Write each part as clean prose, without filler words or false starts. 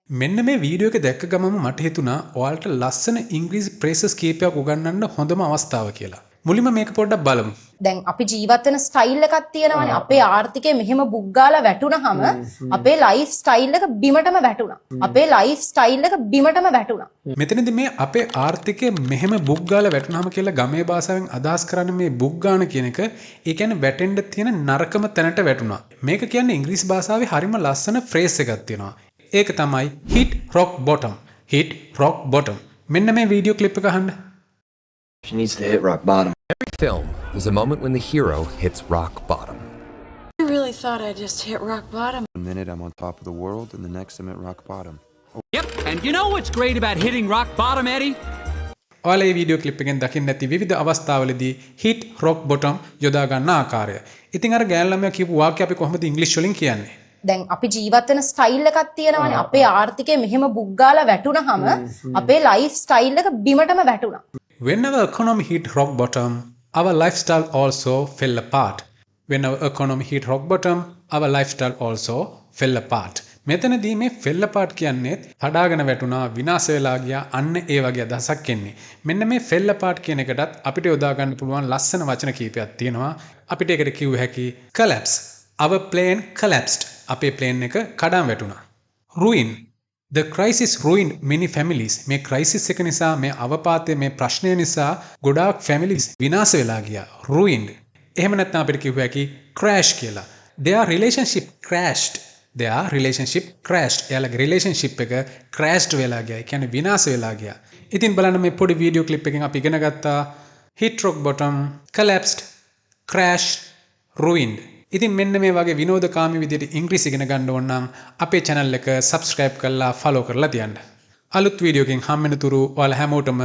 මෙන්න මේ වීඩියෝ එක දැක්ක ගමම මට හිතුණා ඔයාලට ලස්සන ඉංග්‍රීසි ප්‍රේසස් කීපයක් උගන්වන්න හොඳම අවස්ථාව කියලා. මුලින්ම මේක පොඩ්ඩක් බලමු. දැන් අපි ජීවත් වෙන ස්ටයිල් එකක් තියෙනවානේ. අපේ ආර්ථිකය මෙහෙම බුග්ගාලා වැටුනහම අපේ ලයිෆ් ස්ටයිල් එක බිමටම වැටුණා. අපේ ලයිෆ් ස්ටයිල් එක බිමටම වැටුණා. මෙතනදී මේ අපේ ආර්ථිකය මෙහෙම බුග්ගාලා වැටුනහම කියලා ගමේ භාෂාවෙන් අදහස් කරන්නේ මේ බුග්ගාන කියන එක. ඒ කියන්නේ වැටෙන්න තියෙන නරකම තැනට වැටුණා. මේක කියන්නේ ඉංග්‍රීසි භාෂාවේ හරිම ලස්සන ෆ්‍රේස් එකක් තියෙනවා. ඒක තමයි hit rock bottom. hit rock bottom. මෙන්න මේ වීඩියෝ ක්ලිප් එක අහන්න. She needs to hit rock bottom. Every film, there's a moment when the hero hits rock bottom. I really thought I just hit rock bottom. One minute I'm on top of the world, and the next I'm at rock bottom. Yep, and you know what's great about hitting rock bottom, Eddie? ඔයාලා මේ video clip එකෙන් දකින්න ඇති විවිධ අවස්ථාවලදී hit rock bottom යොදා ගන්න ආකාරය. ඉතින් අර ගෑනු ළමයා කියපු වාක්‍ය අපි කොහොමද ඉංග්‍රීසි වලින් කියන්නේ? දැන් අපි ජීවත් වෙන ස්ටයිල් එකක් තියෙනවානේ. අපේ ආර්ථිකය මෙහෙම බුග්ගාලා වැටුනහම අපේ ලයිෆ් ස්ටයිල් එක බිමටම වැටුණා. When our economy hit rock bottom, our lifestyle also fell apart. When our economy hit rock bottom, our lifestyle also fell apart. මෙතනදී මේ fell apart කියන්නේ හඩාගෙන වැටුණා, විනාශ වෙලා ගියා, අන්න ඒ වගේ අදහසක් එන්නේ. මෙන්න මේ fell apart කියන එකටත් අපිට යොදා ගන්න පුළුවන් ලස්සන වචන කීපයක් තියෙනවා. අපිට ඒකට කිව්ව හැකි collapse. Our plane collapsed. අපේ plane එක කඩාම් වැටුණා. Ruin. The crisis ruined many families. මේ crisis එක නිසා, මේ අවපාතය, මේ ප්‍රශ්නය නිසා ගොඩාක් families විනාශ වෙලා ගියා. Ruined. එහෙම නැත්නම් අපිට කිව්ව හැකි crash කියලා. Their relationship crashed. Their relationship crashed. එයාලගේ relationship එක crashed වෙලා ගියා. ඒ කියන්නේ විනාශ වෙලා ගියා. ඉතින් බලන්න මේ පොඩි වීඩියෝ ක්ලිප් එකෙන් අපි ඉගෙන ගත්තා hit rock bottom, collapsed, crash, ruined. ඉතින් මෙන්න මේ වගේ විනෝදකාමී විදිහට ඉංග්‍රීසි ඉගෙන ගන්න ඕන නම් අපේ channel එක subscribe කරලා follow කරලා තියන්න. අලුත් වීඩියෝ එකකින් හම්බ වෙන තුරු ඔයාලා හැමෝටම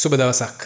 සුබ දවසක්.